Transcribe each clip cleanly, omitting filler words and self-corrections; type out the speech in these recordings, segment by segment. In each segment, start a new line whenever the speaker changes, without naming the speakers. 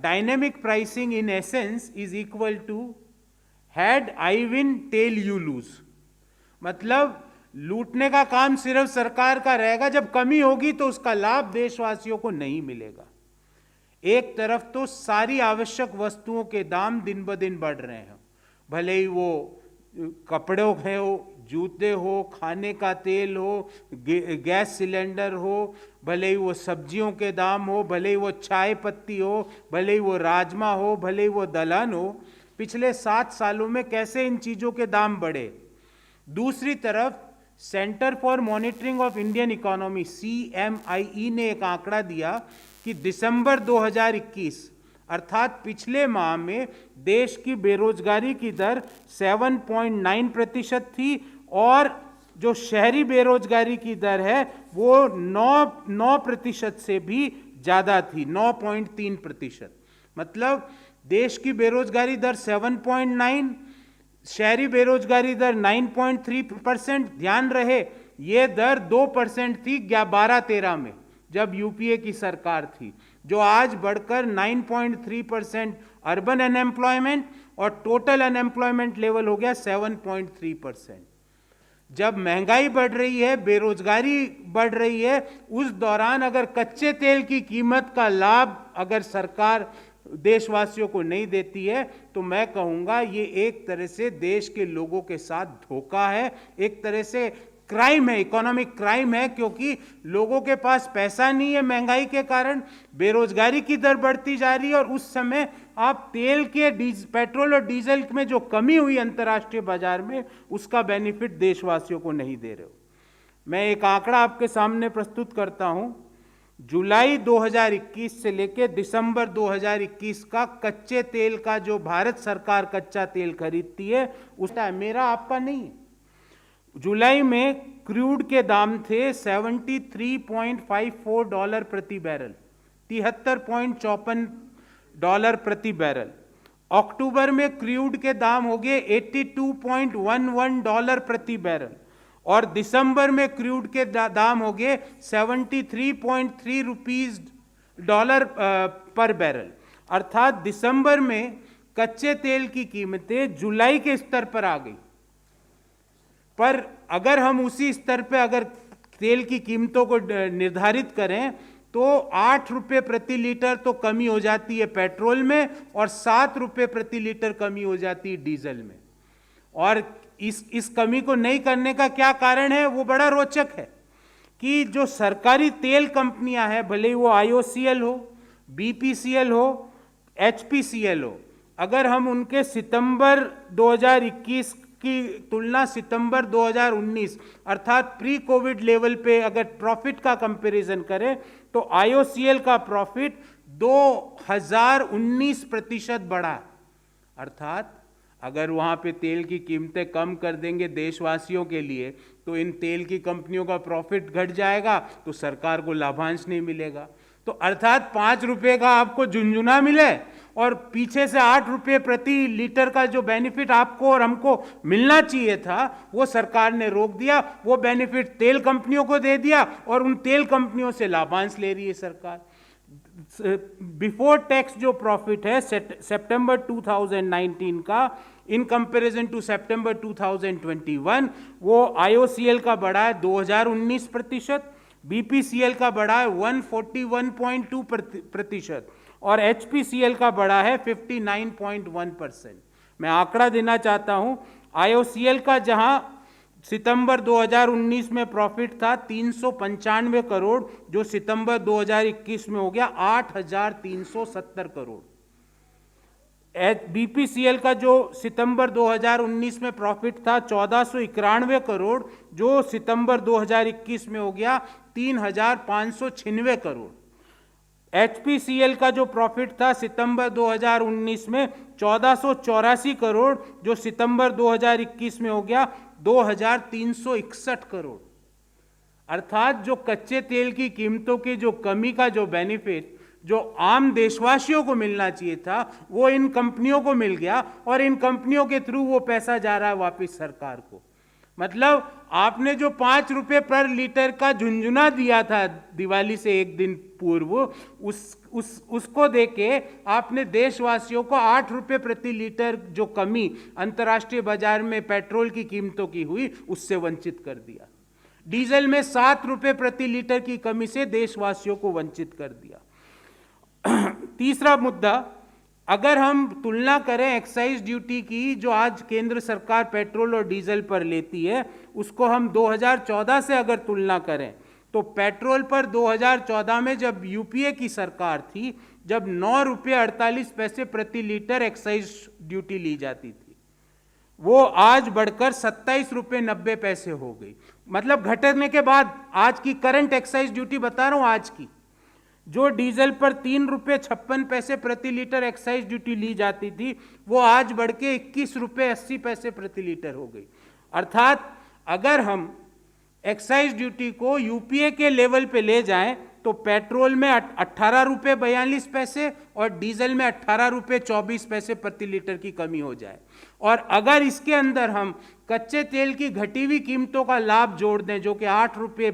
Dynamic pricing in essence is equal to head I win tail you lose. मतलब लूटने का काम सिर्फ सरकार का रहेगा, जब कमी होगी तो उसका लाभ देशवासियों को नहीं मिलेगा। एक तरफ तो सारी आवश्यक वस्तुओं के दाम दिन ब दिन बढ़ रहे हैं, भले ही वो कपड़े हो, जूते हो, खाने का तेल हो, गैस सिलेंडर हो, भले ही वो सब्जियों के दाम हो, भले ही वो चाय पत्ती हो, भले ही वो राजमा हो, भले ही वो दलहन हो। पिछले 7 सालों में कैसे इन चीज़ों के दाम बढ़े। दूसरी तरफ centre for monitoring of Indian economy CMIE ने एक आंकड़ा दिया कि दिसंबर 2021 अर्थात पिछले माह में देश की बेरोजगारी की दर 7.9% थी और जो शहरी बेरोजगारी की दर है वो 9% से भी ज़्यादा थी, 9.3%। मतलब देश की बेरोजगारी दर 7.9, शहरी बेरोजगारी दर 9.3%। ध्यान रहे ये दर 2% थी 12-13 में जब यूपीए की सरकार थी, जो आज बढ़कर 9.3% अर्बन अनएम्प्लॉयमेंट और टोटल अनएम्प्लॉयमेंट लेवल हो गया 7.3%। जब महंगाई बढ़ रही है, बेरोजगारी बढ़ रही है, उस दौरान अगर कच्चे तेल की कीमत का लाभ अगर सरकार देशवासियों को नहीं देती है तो मैं कहूंगा ये एक तरह से देश के लोगों के साथ धोखा है, एक तरह से क्राइम है, इकोनॉमिक क्राइम है, क्योंकि लोगों के पास पैसा नहीं है महंगाई के कारण, बेरोजगारी की दर बढ़ती जा रही है और उस समय आप तेल के पेट्रोल और डीजल में जो कमी हुई अंतर्राष्ट्रीय बाजार में उसका बेनिफिट देशवासियों को नहीं दे रहे हो। मैं एक आंकड़ा आपके सामने प्रस्तुत करता हूं। जुलाई 2021 से लेकर दिसंबर 2021 का कच्चे तेल का जो भारत सरकार कच्चा तेल खरीदती है उसका, मेरा आपका नहीं। जुलाई में क्रूड के दाम थे $73.54 प्रति बैरल, $73.54 प्रति बैरल। अक्टूबर में क्रूड के दाम हो गए $82.11 प्रति बैरल और दिसंबर में क्रूड के दाम हो गए 73.3 रुपीज डॉलर पर बैरल। अर्थात दिसंबर में कच्चे तेल की कीमतें जुलाई के स्तर पर आ गई। पर अगर हम उसी स्तर पर अगर तेल की कीमतों को निर्धारित करें तो 8 रुपये प्रति लीटर तो कमी हो जाती है पेट्रोल में और 7 रुपये प्रति लीटर कमी हो जाती है डीजल में। और इस कमी को नहीं करने का क्या कारण है वो बड़ा रोचक है कि जो सरकारी तेल कंपनियां हैं, भले ही वो IOCL हो, BPCL हो, HPCL हो, अगर हम उनके सितंबर 2021 की तुलना सितंबर 2019 अर्थात प्री कोविड लेवल पे अगर प्रॉफिट का कंपैरिजन करें तो IOCL का प्रॉफिट 2019% बढ़ा। अर्थात अगर वहाँ पे तेल की कीमतें कम कर देंगे देशवासियों के लिए तो इन तेल की कंपनियों का प्रॉफिट घट जाएगा तो सरकार को लाभांश नहीं मिलेगा। तो अर्थात 5 रुपये का आपको झुंझुना मिले और पीछे से 8 रुपये प्रति लीटर का जो बेनिफिट आपको और हमको मिलना चाहिए था वो सरकार ने रोक दिया। वो बेनिफिट तेल कंपनियों को दे दिया और उन तेल कंपनियों से लाभांश ले रही है सरकार। बिफोर टैक्स जो प्रॉफिट है सितंबर 2019 का इन कंपैरिजन टू सितंबर 2021 वो IOCL का बढ़ा है 2019%, BPCL का बढ़ा है 141.2% और HPCL का बढ़ा है 59.1%। मैं आंकड़ा देना चाहता हूं, IOCL का जहां सितंबर 2019 में प्रॉफिट था 395 करोड़, जो सितंबर 2021 में हो गया 8,370 करोड़। BPCL का जो सितंबर 2019 में प्रॉफिट था 1491 करोड़, जो सितंबर 2021 में हो गया 3,596 करोड़। HPCL का जो प्रॉफिट था सितंबर 2019 में 1484 करोड़, जो सितंबर 2021 में हो गया 2,361 करोड़। अर्थात जो कच्चे तेल की कीमतों की जो कमी का जो बेनिफिट जो आम देशवासियों को मिलना चाहिए था वो इन कंपनियों को मिल गया और इन कंपनियों के थ्रू वो पैसा जा रहा है वापस सरकार को। मतलब आपने जो 5 रुपये पर लीटर का झुंझुना दिया था दिवाली से एक दिन पूर्व, उसको देके आपने देशवासियों को 8 रुपये प्रति लीटर जो कमी अंतर्राष्ट्रीय बाजार में पेट्रोल की कीमतों की हुई उससे वंचित कर दिया। डीजल में 7 रुपये प्रति लीटर की कमी से देशवासियों को वंचित कर दिया। तीसरा मुद्दा, अगर हम तुलना करें एक्साइज ड्यूटी की जो आज केंद्र सरकार पेट्रोल और डीजल पर लेती है, उसको हम 2014 से अगर तुलना करें तो पेट्रोल पर 2014 में जब यूपीए की सरकार थी, जब 9 रुपये 48 पैसे प्रति लीटर एक्साइज ड्यूटी ली जाती थी, वो आज बढ़कर 27 रुपये 90 पैसे हो गई। मतलब घटने के बाद आज की करंट एक्साइज ड्यूटी बता रहा हूं, आज की जो डीजल पर 3 रुपये 56 पैसे प्रति लीटर एक्साइज ड्यूटी ली जाती थी, वो आज बढ़ के 21 रुपये 80 पैसे प्रति लीटर हो गई। अर्थात अगर हम एक्साइज ड्यूटी को यूपीए के लेवल पे ले जाएं तो पेट्रोल में 18 रुपये 42 पैसे और डीजल में 18 रुपये 24 पैसे प्रति लीटर की कमी हो जाए। और अगर इसके अंदर हम कच्चे तेल की घटी हुई कीमतों का लाभ जोड़ दें जो कि 8 रुपये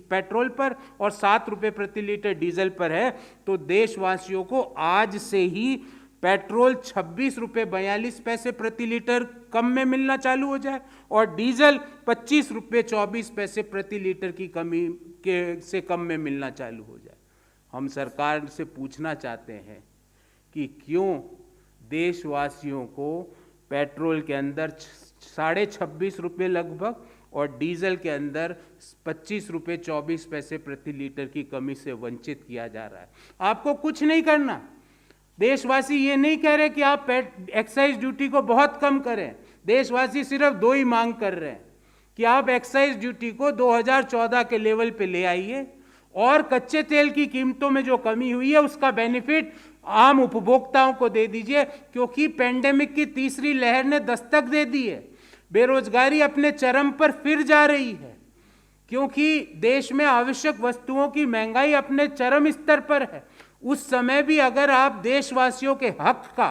पेट्रोल पर और 7 रुपये प्रति लीटर डीजल पर है, तो देशवासियों को आज से ही पेट्रोल 26 रुपये 42 पैसे प्रति लीटर कम में मिलना चालू हो जाए और डीजल 25 रुपये 24 पैसे प्रति लीटर की कमी से कम में मिलना चालू हो जाए। हम सरकार से पूछना चाहते हैं कि क्यों देशवासियों को पेट्रोल के अंदर 26.5 रुपये लगभग और डीजल के अंदर 25 रुपये 24 पैसे प्रति लीटर की कमी से वंचित किया जा रहा है। आपको कुछ नहीं करना। देशवासी ये नहीं कह रहे कि आप एक्साइज ड्यूटी को बहुत कम करें। देशवासी सिर्फ 2 ही मांग कर रहे हैं कि आप एक्साइज ड्यूटी को 2014 के लेवल पे ले आइए और कच्चे तेल की कीमतों में जो कमी हुई है उसका बेनिफिट आम उपभोक्ताओं को दे दीजिए, क्योंकि पेंडेमिक की तीसरी लहर ने दस्तक दे दी है। बेरोजगारी अपने चरम पर फिर जा रही है, क्योंकि देश में आवश्यक वस्तुओं की महंगाई अपने चरम स्तर पर है। उस समय भी अगर आप देशवासियों के हक का,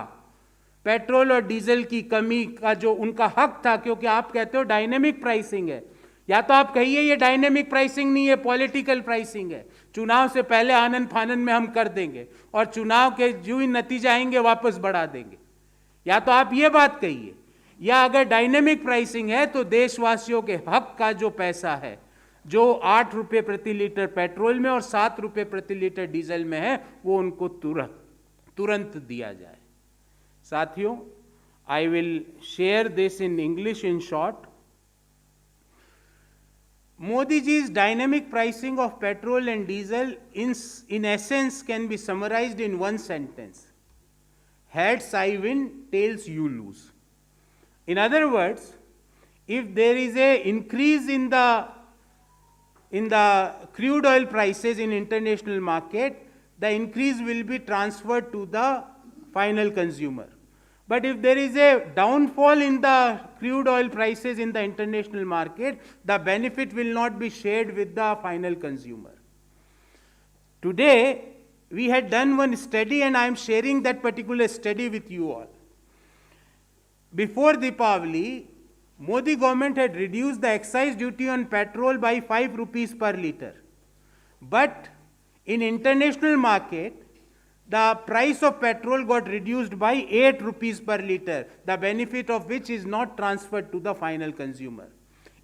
पेट्रोल और डीजल की कमी का जो उनका हक था, क्योंकि आप कहते हो डायनेमिक प्राइसिंग है, या तो आप कहिए ये डायनेमिक प्राइसिंग नहीं है, पॉलिटिकल प्राइसिंग है, चुनाव से पहले आनन फानन में हम कर देंगे और चुनाव के जो ही नतीजे आएंगे वापस बढ़ा देंगे, या तो आप ये बात कहिए। या अगर डायनेमिक प्राइसिंग है तो देशवासियों के हक का जो पैसा है, जो 8 रुपये प्रति लीटर पेट्रोल में और 7 रुपये प्रति लीटर डीजल में है, वो उनको तुरंत दिया जाए। साथियों, I will share this in English in short. Modi ji's dynamic pricing of petrol and diesel in essence can be summarized in one sentence: heads I win, tails you lose. In other words, if there is a increase in the crude oil prices in international market, the increase will be transferred to the final consumer. But if there is a downfall in the crude oil prices in the international market, the benefit will not be shared with the final consumer. Today, we had done one study and I am sharing that particular study with you all. Before Deepavali, Modi government had reduced the excise duty on petrol by 5 rupees per liter. But in international market, the price of petrol got reduced by 8 rupees per liter, the benefit of which is not transferred to the final consumer.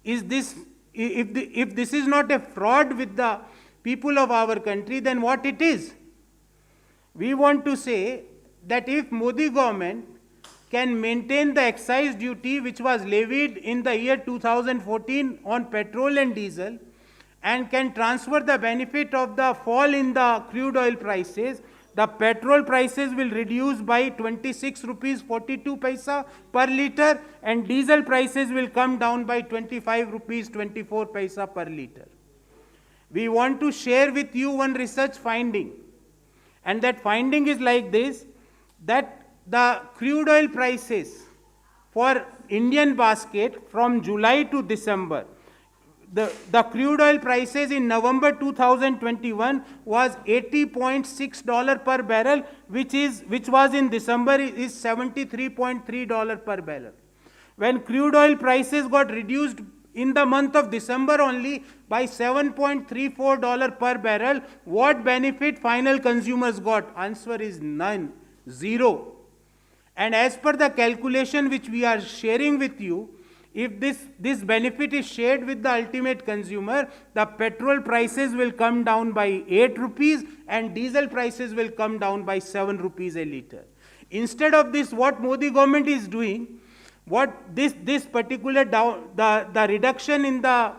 Is this, if this is not a fraud with the people of our country, then what it is? We want to say that if Modi government can maintain the excise duty which was levied in the year 2014 on petrol and diesel and can transfer the benefit of the fall in the crude oil prices, the petrol prices will reduce by 26 rupees 42 paisa per liter and diesel prices will come down by 25 rupees 24 paisa per liter. We want to share with you one research finding, and that finding is like this, that the crude oil prices for Indian basket from July to December, the crude oil prices in November 2021 was $80.6 per barrel, which was in December is $73.3 per barrel. When crude oil prices got reduced in the month of December only by $7.34 per barrel. What benefit final consumers got? Answer is none, zero. And as per the calculation which we are sharing with you, if this benefit is shared with the ultimate consumer, the petrol prices will come down by 8 rupees and diesel prices will come down by 7 rupees a liter. Instead of this, what Modi government is doing, what this particular the reduction in the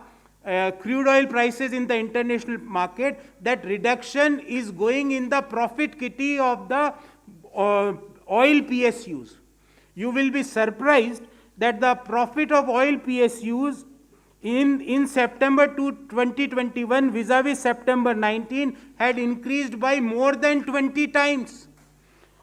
crude oil prices in the international market, that reduction is going in the profit kitty of the oil PSUs. You will be surprised that the profit of oil PSUs in September 2021 vis-a-vis September 19 had increased by more than 20 times.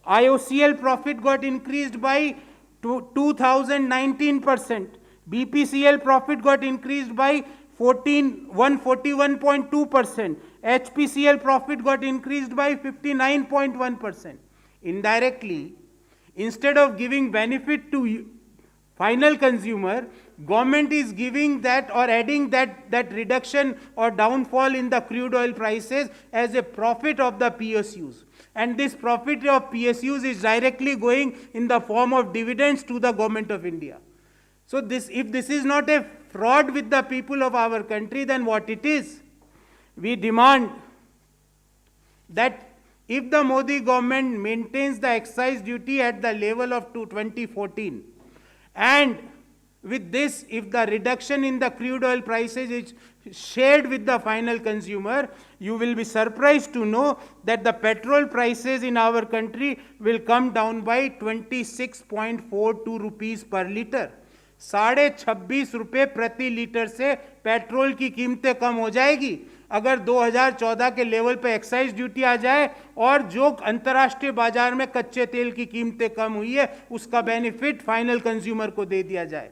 IOCL profit got increased by 2019%. BPCL profit got increased by 141.2%. HPCL profit got increased by 59.1%. Indirectly, instead of giving benefit to final consumer, government is giving that or adding that reduction or downfall in the crude oil prices as a profit of the PSUs. And this profit of PSUs is directly going in the form of dividends to the government of India. So if this is not a fraud with the people of our country, then what it is? We demand that if the Modi government maintains the excise duty at the level of 2014, and with this, if the reduction in the crude oil prices is shared with the final consumer, you will be surprised to know that the petrol prices in our country will come down by 26.42 rupees per liter. 26.5 रुपये प्रति litre से petrol की कीमतें कम हो जाएगी अगर 2014 के level पे एक्साइज ड्यूटी आ जाए और जो अंतर्राष्ट्रीय बाजार में कच्चे तेल की कीमतें कम हुई है उसका बेनिफिट फाइनल कंज्यूमर को दे दिया जाए.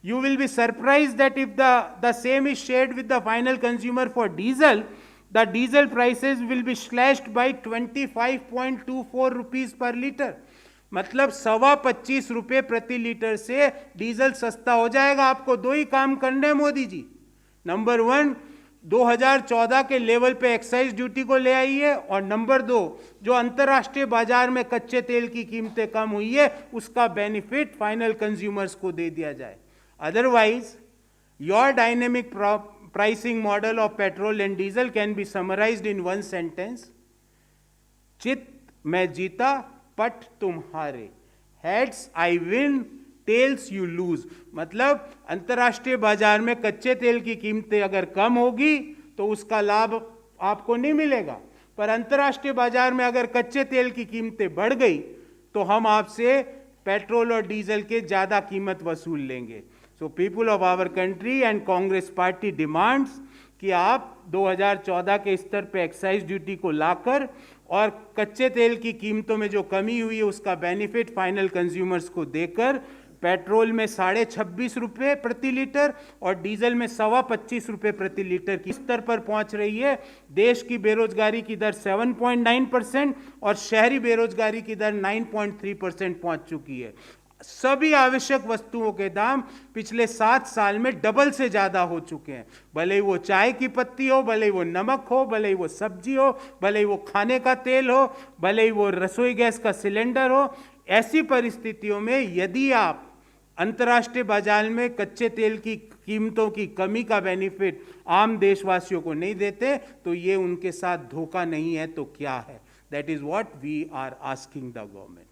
You will be surprised that if the same is shared with the final consumer for diesel, the diesel prices will be slashed by 25.24 rupees per liter. मतलब 25.25 रुपये प्रति लीटर से डीजल सस्ता हो जाएगा. आपको दो ही काम करने हैं मोदी जी. नंबर 1, 2014 के लेवल पे एक्साइज ड्यूटी को ले आइए, और नंबर 2, जो अंतर्राष्ट्रीय बाजार में कच्चे तेल की कीमतें कम हुई है उसका बेनिफिट फाइनल कंज्यूमर्स को दे दिया जाए. Otherwise, your dynamic pricing model of petrol and diesel can be summarized in one sentence. चित मैं जीता, पट तुम हारे. Heads I win, tails you lose. मतलब अंतर्राष्ट्रीय बाजार में कच्चे तेल की कीमतें अगर कम होगी तो उसका लाभ आपको नहीं मिलेगा, पर अंतर्राष्ट्रीय बाजार में अगर कच्चे तेल की कीमतें बढ़ गई तो हम आपसे पेट्रोल और डीजल के ज़्यादा कीमत वसूल लेंगे. So people of our country and Congress party demands कि आप 2014 के स्तर पे एक्साइज ड्यूटी को लाकर और कच्चे तेल की कीमतों में जो कमी हुई है उसका बेनिफिट फाइनल कंज्यूमर्स को देकर पेट्रोल में 26.5 रुपये प्रति लीटर और डीजल में 25.25 रुपये प्रति लीटर की स्तर पर पहुंच रही है. देश की बेरोजगारी की दर 7.9% और शहरी बेरोजगारी की दर 9.3% पहुंच चुकी है. सभी आवश्यक वस्तुओं के दाम पिछले 7 साल में डबल से ज्यादा हो चुके हैं. भले ही वो चाय की पत्ती हो, भले ही वो नमक हो, भले ही वो सब्जी हो, भले ही वो खाने का तेल हो, भले ही वो रसोई गैस का सिलेंडर हो. ऐसी परिस्थितियों में यदि आप अंतर्राष्ट्रीय बाजार में कच्चे तेल की कीमतों की कमी का बेनिफिट आम देशवासियों को नहीं देते तो ये उनके साथ धोखा नहीं है तो क्या है? That is what we are asking the government.